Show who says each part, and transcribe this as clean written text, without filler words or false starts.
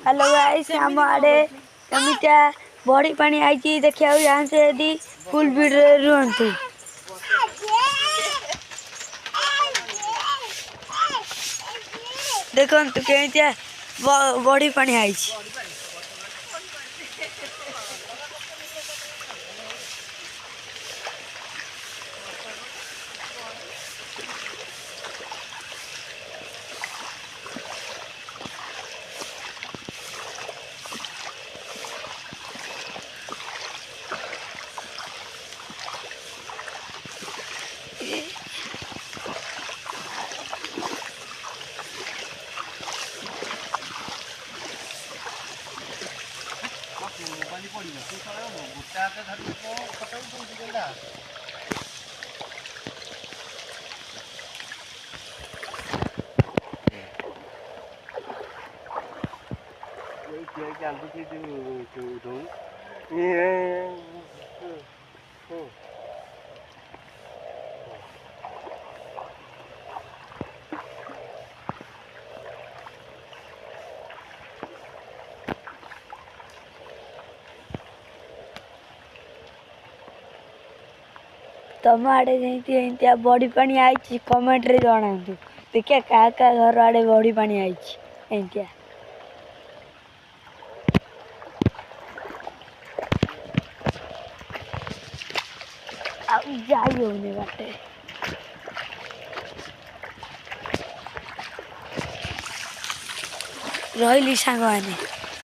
Speaker 1: hello guys हम आड़े कमिटा body पानी आई देखिए यहाँ से यदि फुल भीड़ रुहतु देखो कमिटा बॉडी पानी आई तम आड़े जमी बॉडी पानी आई कमेंट रे जनातु देखिए क्या क्या घर आड़े बॉडी पानी आई एमतिया जाई होने बाटे रही सांग